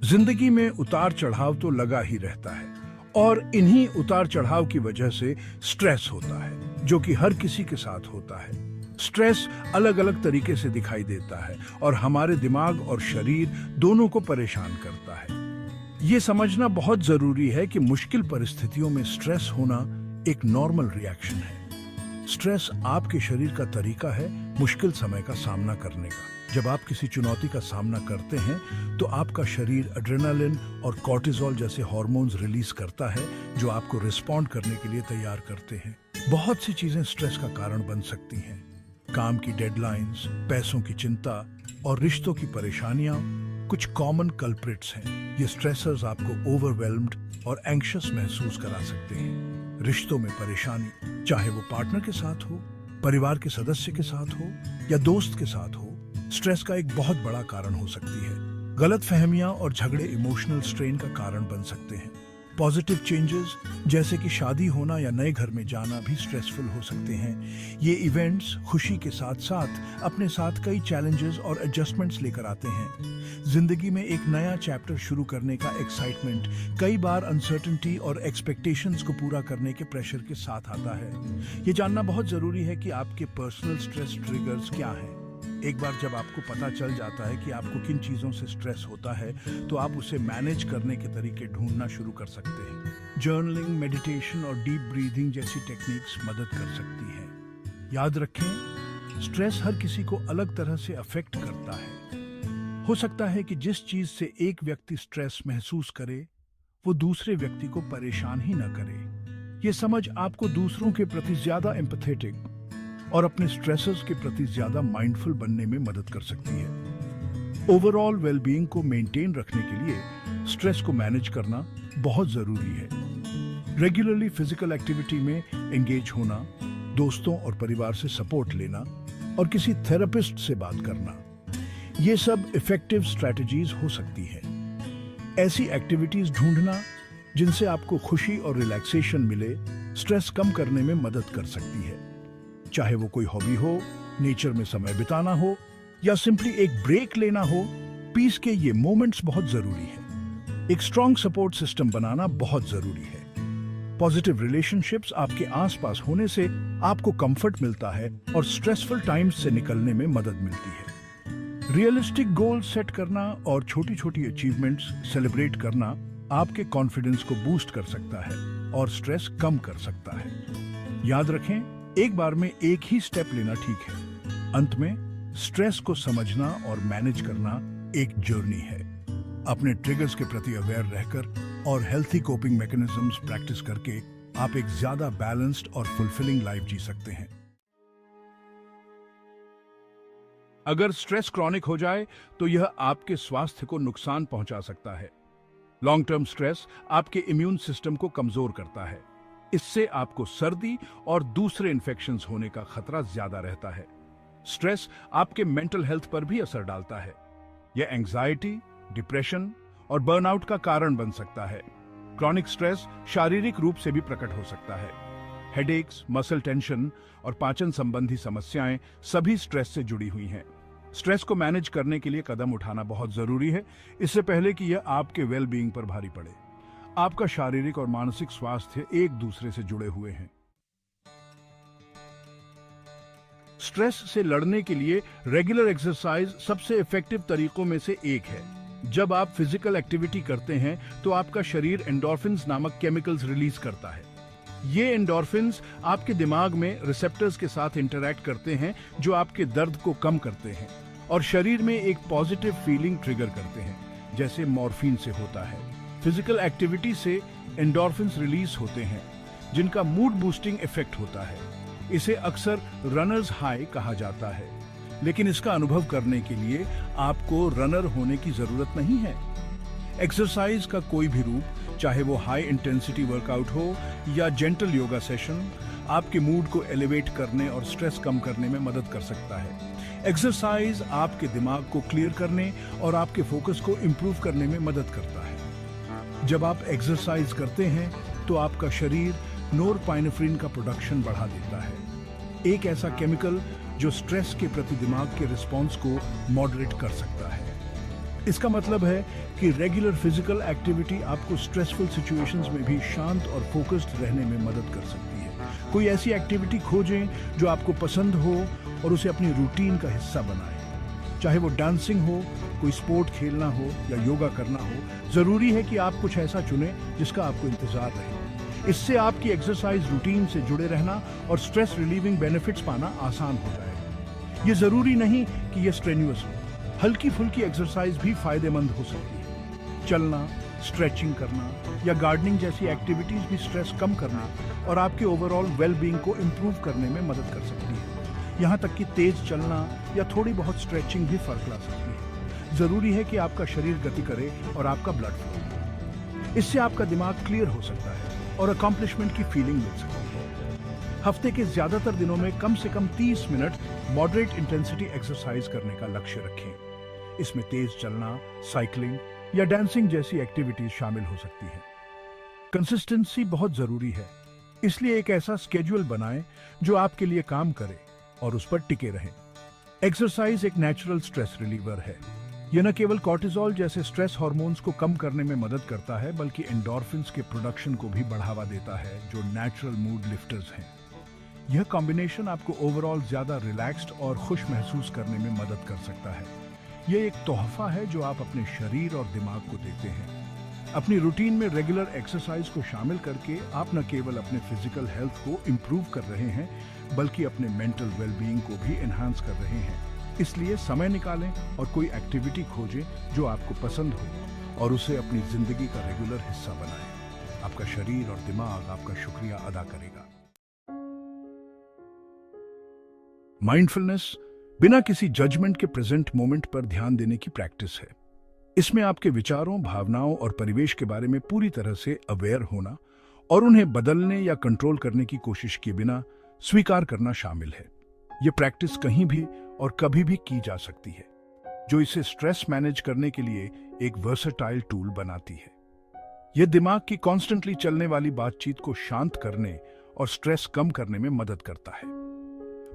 जिंदगी में उतार चढ़ाव तो लगा ही रहता है और इन्हीं उतार चढ़ाव की वजह से स्ट्रेस होता है, जो कि हर किसी के साथ होता है। स्ट्रेस अलग अलग तरीके से दिखाई देता है और हमारे दिमाग और शरीर दोनों को परेशान करता है। ये समझना बहुत जरूरी है कि मुश्किल परिस्थितियों में स्ट्रेस होना एक नॉर्मल रिएक्शन है। स्ट्रेस आपके शरीर का तरीका है मुश्किल समय का सामना करने का। जब आप किसी चुनौती का सामना करते हैं तो आपका शरीर एड्रेनालिन और कॉर्टिसोल जैसे हार्मोन्स रिलीज करता है, जो आपको रिस्पॉन्ड करने के लिए तैयार करते हैं। बहुत सी चीजें स्ट्रेस का कारण बन सकती हैं। काम की डेडलाइंस, पैसों की चिंता और रिश्तों की परेशानियां कुछ कॉमन कल्प्रिट्स हैं। ये स्ट्रेसर्स आपको ओवरवेल्म्ड और एंग्शियस महसूस करा सकते हैं। रिश्तों में परेशानी, चाहे वो पार्टनर के साथ हो, परिवार के सदस्य के साथ हो या दोस्त के साथ हो, स्ट्रेस का एक बहुत बड़ा कारण हो सकती है। गलतफहमियां और झगड़े इमोशनल स्ट्रेन का कारण बन सकते हैं। पॉजिटिव चेंजेस जैसे कि शादी होना या नए घर में जाना भी स्ट्रेसफुल हो सकते हैं। ये इवेंट्स खुशी के साथ साथ अपने साथ कई चैलेंजेस और एडजस्टमेंट्स लेकर आते हैं। जिंदगी में एक नया चैप्टर शुरू करने का एक्साइटमेंट कई बार अनसर्टेनिटी और एक्सपेक्टेशंस को पूरा करने के प्रेशर के साथ आता है। ये जानना बहुत जरूरी है कि आपके पर्सनल स्ट्रेस ट्रिगर्स क्या हैं। एक बार जब आपको पता चल जाता है कि आपको किन चीज़ों से स्ट्रेस होता है, तो आप उसे मैनेज करने के तरीके ढूंढना शुरू कर सकते हैं। जर्नलिंग, मेडिटेशन और डीप ब्रीदिंग जैसी टेक्निक्स मदद कर सकती हैं। याद रखें, स्ट्रेस हर किसी को अलग तरह से अफेक्ट करता है। हो सकता है कि जिस चीज़ से एक व्यक्ति स्ट्रेस महसूस करे, वो दूसरे व्यक्ति को परेशान ही न करे। ये समझ आपको दूसरों के प्रति ज्यादा एम्पैथेटिक और अपने स्ट्रेसर्स के प्रति ज्यादा माइंडफुल बनने में मदद कर सकती है। ओवरऑल वेलबीइंग को मेंटेन रखने के लिए स्ट्रेस को मैनेज करना बहुत जरूरी है। रेगुलरली फिजिकल एक्टिविटी में एंगेज होना, दोस्तों और परिवार से सपोर्ट लेना और किसी थेरेपिस्ट से बात करना, ये सब इफेक्टिव स्ट्रेटजीज हो सकती हैं। ऐसी एक्टिविटीज ढूंढना जिनसे आपको खुशी और रिलैक्सेशन मिले, स्ट्रेस कम करने में मदद कर सकती है। चाहे वो कोई हॉबी हो, नेचर में समय बिताना हो या सिंपली एक ब्रेक लेना हो, पीस के ये मोमेंट्स बहुत जरूरी है। एक स्ट्रॉन्ग सपोर्ट सिस्टम बनाना बहुत जरूरी है। पॉजिटिव रिलेशनशिप्स आपके आसपास होने से आपको कंफर्ट मिलता है और स्ट्रेसफुल टाइम्स से निकलने में मदद मिलती है। रियलिस्टिक गोल्स सेट करना और छोटी छोटी अचीवमेंट्स सेलिब्रेट करना आपके कॉन्फिडेंस को बूस्ट कर सकता है और स्ट्रेस कम कर सकता है। याद रखें, एक बार में एक ही स्टेप लेना ठीक है। अंत में स्ट्रेस को समझना और मैनेज करना एक जर्नी है। अपने ट्रिगर्स के प्रति अवेयर रहकर और हेल्थी कोपिंग मैकेनिज्म्स प्रैक्टिस करके आप एक ज्यादा बैलेंस्ड और फुलफिलिंग लाइफ जी सकते हैं। अगर स्ट्रेस क्रॉनिक हो जाए तो यह आपके स्वास्थ्य को नुकसान पहुंचा सकता है। लॉन्ग टर्म स्ट्रेस आपके इम्यून सिस्टम को कमजोर करता है। इससे आपको सर्दी और दूसरे इन्फेक्शंस होने का खतरा ज्यादा रहता है। स्ट्रेस आपके मेंटल हेल्थ पर भी असर डालता है। यह एंजाइटी, डिप्रेशन और बर्नआउट का कारण बन सकता है। क्रॉनिक स्ट्रेस शारीरिक रूप से भी प्रकट हो सकता है। हेडेक्स, मसल टेंशन और पाचन संबंधी समस्याएं सभी स्ट्रेस से जुड़ी हुई हैं। स्ट्रेस को मैनेज करने के लिए कदम उठाना बहुत जरूरी है, इससे पहले कि यह आपके वेलबीइंग पर भारी पड़े। आपका शारीरिक और मानसिक स्वास्थ्य एक दूसरे से जुड़े हुए हैं। स्ट्रेस से लड़ने के लिए रेगुलर एक्सरसाइज सबसे इफेक्टिव तरीकों में से एक है। जब आप फिजिकल एक्टिविटी करते हैं तो आपका शरीर एंडोर्फिन्स नामक केमिकल्स रिलीज करता है। ये एंडोर्फिन्स आपके दिमाग में रिसेप्टर्स के साथ इंटरैक्ट करते हैं, जो आपके दर्द को कम करते हैं और शरीर में एक पॉजिटिव फीलिंग ट्रिगर करते हैं, जैसे मॉर्फिन से होता है। फिजिकल एक्टिविटी से एंडोर्फिन्स रिलीज होते हैं, जिनका मूड बूस्टिंग इफेक्ट होता है। इसे अक्सर रनर्स हाई कहा जाता है, लेकिन इसका अनुभव करने के लिए आपको रनर होने की जरूरत नहीं है। एक्सरसाइज का कोई भी रूप, चाहे वो हाई इंटेंसिटी वर्कआउट हो या जेंटल योगा सेशन, आपके मूड को एलिवेट करने और स्ट्रेस कम करने में मदद कर सकता है। एक्सरसाइज आपके दिमाग को क्लियर करने और आपके फोकस को इंप्रूव करने में मदद करता है। जब आप एक्सरसाइज करते हैं तो आपका शरीर नोरपाइनेफ्रिन का प्रोडक्शन बढ़ा देता है, एक ऐसा केमिकल जो स्ट्रेस के प्रति दिमाग के रिस्पॉन्स को मॉडरेट कर सकता है। इसका मतलब है कि रेगुलर फिजिकल एक्टिविटी आपको स्ट्रेसफुल सिचुएशंस में भी शांत और फोकस्ड रहने में मदद कर सकती है। कोई ऐसी एक्टिविटी खोजें जो आपको पसंद हो और उसे अपनी रूटीन का हिस्सा बनाएं। चाहे वो डांसिंग हो, कोई स्पोर्ट खेलना हो या योगा करना हो, जरूरी है कि आप कुछ ऐसा चुनें जिसका आपको इंतजार रहे। इससे आपकी एक्सरसाइज रूटीन से जुड़े रहना और स्ट्रेस रिलीविंग बेनिफिट्स पाना आसान हो जाएगा। ये जरूरी नहीं कि ये स्ट्रेन्युअस हो, हल्की फुल्की एक्सरसाइज भी फायदेमंद हो सकती है। चलना, स्ट्रेचिंग करना या गार्डनिंग जैसी एक्टिविटीज भी स्ट्रेस कम करने और आपके ओवरऑल वेलबींग को इम्प्रूव करने में मदद कर सकती है। यहाँ तक कि तेज चलना या थोड़ी बहुत स्ट्रेचिंग भी फर्क ला सकती है। जरूरी है कि आपका शरीर गति करे और आपका ब्लड फ्लो। इससे आपका दिमाग क्लियर हो सकता है और अकॉम्प्लिशमेंट की फीलिंग मिल सकती है। हफ्ते के ज्यादातर दिनों में कम से कम 30 मिनट मॉडरेट इंटेंसिटी एक्सरसाइज करने का लक्ष्य रखें। इसमें तेज चलना, साइकिलिंग या डांसिंग जैसी एक्टिविटीज शामिल हो सकती हैं। कंसिस्टेंसी बहुत जरूरी है, इसलिए एक ऐसा स्केड्यूल बनाएं जो आपके लिए काम करे और उस पर टिके रहें। एक्सरसाइज एक नेचुरल स्ट्रेस रिलीवर है। यह न केवल कॉर्टिसोल जैसे स्ट्रेस हार्मोन्स को कम करने में मदद करता है, बल्कि एंडोर्फिन्स के प्रोडक्शन को भी बढ़ावा देता है, जो नेचुरल मूड लिफ्टर्स हैं। यह कॉम्बिनेशन आपको ओवरऑल ज्यादा रिलैक्स्ड और खुश महसूस करने में मदद कर सकता है। यह एक तोहफा है जो आप अपने शरीर और दिमाग को देते हैं। अपनी रूटीन में रेगुलर एक्सरसाइज को शामिल करके आप न केवल अपने फिजिकल हेल्थ को इम्प्रूव कर रहे हैं, बल्कि अपने मेंटल वेलबीइंग को भी एनहांस कर रहे हैं। इसलिए समय निकालें और कोई एक्टिविटी खोजें जो आपको पसंद हो और उसे अपनी जिंदगी का रेगुलर हिस्सा बनाएं। आपका शरीर और दिमाग आपका शुक्रिया अदा करेगा। माइंडफुलनेस बिना किसी जजमेंट के प्रेजेंट मोमेंट पर ध्यान देने की प्रैक्टिस है। इसमें आपके विचारों, भावनाओं और परिवेश के बारे में पूरी तरह से अवेयर होना और उन्हें बदलने या कंट्रोल करने की कोशिश किए बिना स्वीकार करना शामिल है। यह प्रैक्टिस कहीं भी और कभी भी की जा सकती है, जो इसे स्ट्रेस मैनेज करने के लिए एक वर्सेटाइल टूल बनाती है। यह दिमाग की कॉन्स्टेंटली चलने वाली बातचीत को शांत करने और स्ट्रेस कम करने में मदद करता है।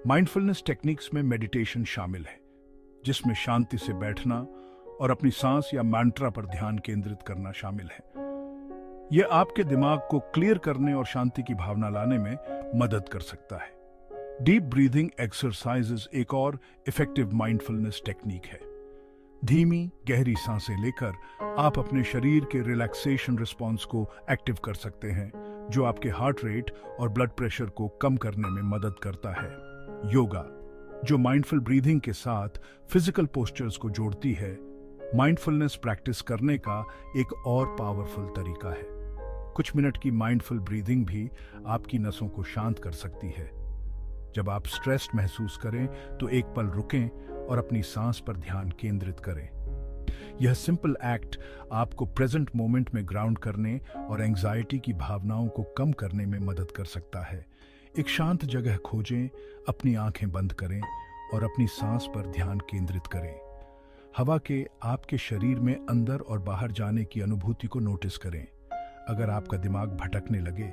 माइंडफुलनेस टेक्निक्स में मेडिटेशन शामिल है, जिसमें शांति से बैठना और अपनी सांस या मैंट्रा पर ध्यान केंद्रित करना शामिल है। यह आपके दिमाग को क्लियर करने और शांति की भावना लाने में मदद कर सकता है। डीप ब्रीदिंग एक्सरसाइजेस एक और इफेक्टिव माइंडफुलनेस टेक्निक है। धीमी गहरी सांसें लेकर आप अपने शरीर के रिलैक्सेशन रिस्पॉन्स को एक्टिव कर सकते हैं, जो आपके हार्ट रेट और ब्लड प्रेशर को कम करने में मदद करता है। योगा, जो माइंडफुल ब्रीदिंग के साथ फिजिकल पोस्चर्स को जोड़ती है, माइंडफुलनेस प्रैक्टिस करने का एक और पावरफुल तरीका है। कुछ मिनट की माइंडफुल ब्रीदिंग भी आपकी नसों को शांत कर सकती है। जब आप स्ट्रेस्ड महसूस करें तो एक पल रुकें और अपनी सांस पर ध्यान केंद्रित करें। यह सिंपल एक्ट आपको प्रेजेंट मोमेंट में ग्राउंड करने और एंजाइटी की भावनाओं को कम करने में मदद कर सकता है। एक शांत जगह खोजें, अपनी आंखें बंद करें और अपनी सांस पर ध्यान केंद्रित करें। हवा के आपके शरीर में अंदर और बाहर जाने की अनुभूति को नोटिस करें। अगर आपका दिमाग भटकने लगे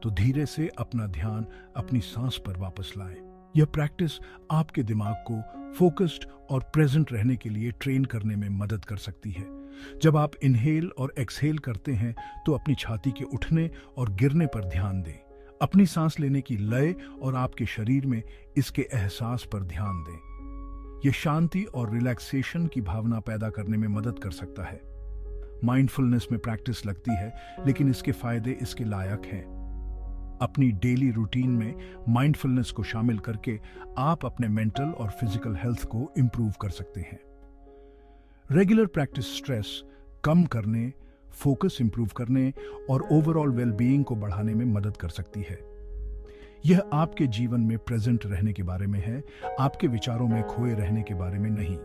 तो धीरे से अपना ध्यान अपनी सांस पर वापस लाएं। यह प्रैक्टिस आपके दिमाग को फोकस्ड और प्रेजेंट रहने के लिए ट्रेन करने में मदद कर सकती है। जब आप इनहेल और एक्सहेल करते हैं तो अपनी छाती के उठने और गिरने पर ध्यान दें। अपनी सांस लेने की लय और आपके शरीर में इसके एहसास पर ध्यान दें। यह शांति और रिलैक्सेशन की भावना पैदा करने में मदद कर सकता है। माइंडफुलनेस में प्रैक्टिस लगती है, लेकिन इसके फायदे इसके लायक हैं। अपनी डेली रूटीन में माइंडफुलनेस को शामिल करके आप अपने मेंटल और फिजिकल हेल्थ को इंप्रूव कर सकते हैं। रेगुलर प्रैक्टिस स्ट्रेस कम करने, फोकस इंप्रूव करने और ओवरऑल वेलबीइंग को बढ़ाने में मदद कर सकती है। यह आपके जीवन में प्रेजेंट रहने के बारे में है, आपके विचारों में खोए रहने के बारे में नहीं।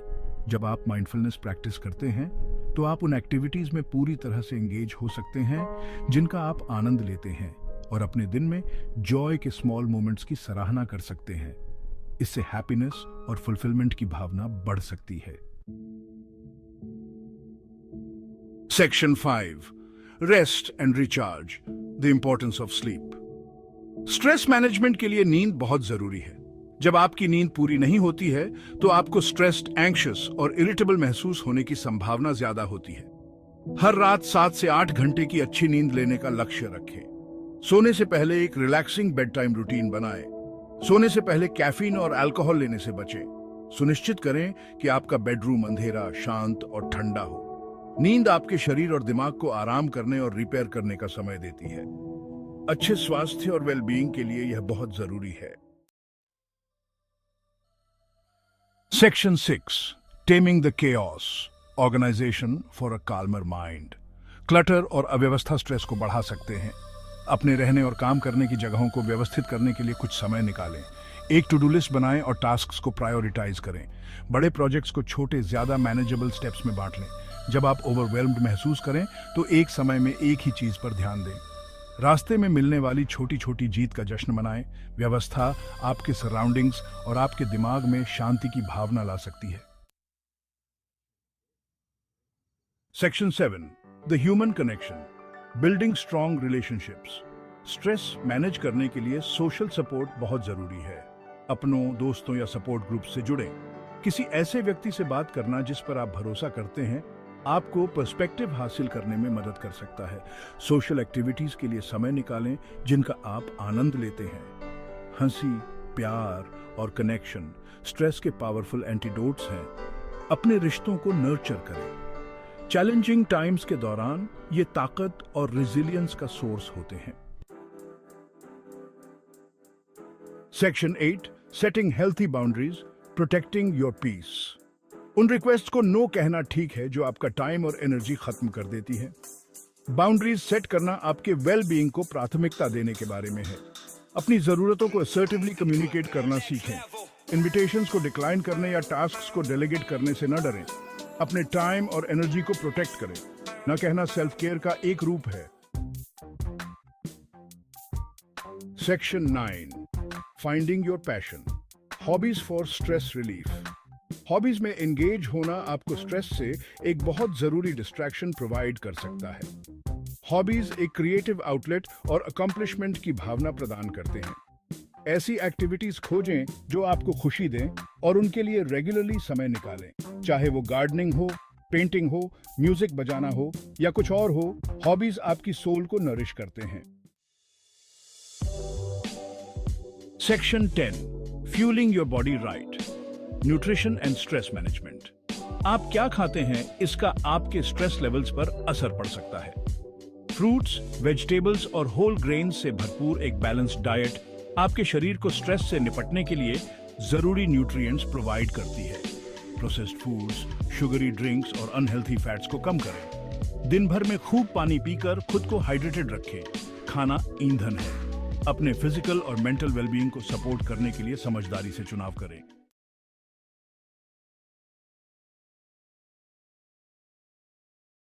जब आप माइंडफुलनेस प्रैक्टिस करते हैं तो आप उन एक्टिविटीज में पूरी तरह से एंगेज हो सकते हैं जिनका आप आनंद लेते हैं और अपने दिन में जॉय के स्मॉल मोमेंट्स की सराहना कर सकते हैं। इससे हैप्पीनेस और फुलफिलमेंट की भावना बढ़ सकती है। Section 5, rest and recharge, the importance of sleep. Stress management के लिए नींद बहुत जरूरी है, जब आपकी नींद पूरी नहीं होती है तो आपको स्ट्रेस्ड, एंग्शियस और इरिटेबल महसूस होने की संभावना ज्यादा होती है। हर रात 7 से 8 घंटे की अच्छी नींद लेने का लक्ष्य रखें। सोने से पहले एक रिलैक्सिंग बेड टाइम रूटीन बनाएं। सोने से पहले कैफीन और अल्कोहल लेने से बचें। सुनिश्चित करें कि आपका बेडरूम अंधेरा, शांत और ठंडा हो। नींद आपके शरीर और दिमाग को आराम करने और रिपेयर करने का समय देती है। अच्छे स्वास्थ्य और वेलबीइंग के लिए यह बहुत जरूरी है। Section 6, taming the chaos, organisation for a calmer mind. Clutter और अव्यवस्था स्ट्रेस को बढ़ा सकते हैं। अपने रहने और काम करने की जगहों को व्यवस्थित करने के लिए कुछ समय निकालें। एक टू डू लिस्ट बनाएं और टास्क्स को प्रायोरिटाइज करें। बड़े प्रोजेक्ट्स को छोटे, ज्यादा मैनेजेबल स्टेप्स में बांट लें। जब आप ओवरवेल्म्ड महसूस करें तो एक समय में एक ही चीज पर ध्यान दें। रास्ते में मिलने वाली छोटी छोटी जीत का जश्न मनाएं। व्यवस्था आपके सराउंडिंग्स और आपके दिमाग में शांति की भावना ला सकती है। Section 7, the human connection, building strong relationships. Stress manage करने के लिए सोशल सपोर्ट बहुत जरूरी है। अपनों, दोस्तों या सपोर्ट ग्रुप से जुड़ें। किसी ऐसे व्यक्ति से बात करना जिस पर आप भरोसा करते हैं आपको पर्सपेक्टिव हासिल करने में मदद कर सकता है। सोशल एक्टिविटीज के लिए समय निकालें जिनका आप आनंद लेते हैं। हंसी, प्यार और कनेक्शन स्ट्रेस के पावरफुल एंटीडोट्स हैं। अपने रिश्तों को नर्चर करें। चैलेंजिंग टाइम्स के दौरान ये ताकत और रिजिलियंस का सोर्स होते हैं। Section 8, setting healthy boundaries, protecting your peace. उन रिक्वेस्ट को नो कहना ठीक है जो आपका टाइम और एनर्जी खत्म कर देती है। बाउंड्रीज सेट करना आपके वेल बीइंग को प्राथमिकता देने के बारे में है। अपनी जरूरतों को असर्टिवली कम्युनिकेट करना सीखें। इन्विटेशंस को डिक्लाइन करने या टास्क्स को डेलीगेट करने से न डरें। अपने टाइम और एनर्जी को प्रोटेक्ट करें। न कहना सेल्फ केयर का एक रूप है। Section 9, finding your passion, hobbies for stress relief. Hobbies में एंगेज होना आपको स्ट्रेस से एक बहुत जरूरी डिस्ट्रैक्शन प्रोवाइड कर सकता है। हॉबीज एक क्रिएटिव आउटलेट और अकम्प्लिशमेंट की भावना प्रदान करते हैं। ऐसी एक्टिविटीज खोजें जो आपको खुशी दें और उनके लिए रेगुलरली समय निकालें। चाहे वो गार्डनिंग हो, पेंटिंग हो, म्यूजिक बजाना हो या कुछ और हो, हॉबीज आपकी सोल को नरिश करते हैं। Section 10, fuelling your body right, nutrition and stress management. आप क्या खाते हैं इसका आपके स्ट्रेस लेवल्स पर असर पड़ सकता है। फ्रूट्स, वेजिटेबल्स और होल ग्रेन्स से भरपूर एक बैलेंस्ड डाइट आपके शरीर को स्ट्रेस से निपटने के लिए जरूरी न्यूट्रिएंट्स प्रोवाइड करती है। प्रोसेस्ड फूड्स, शुगरी ड्रिंक्स और अनहेल्थी फैट्स को कम करें। दिन भर में खूब पानी पीकर खुद को हाइड्रेटेड रखें। खाना ईंधन है। अपने फिजिकल और मेंटल वेलबीइंग को सपोर्ट करने के लिए समझदारी से चुनाव करें।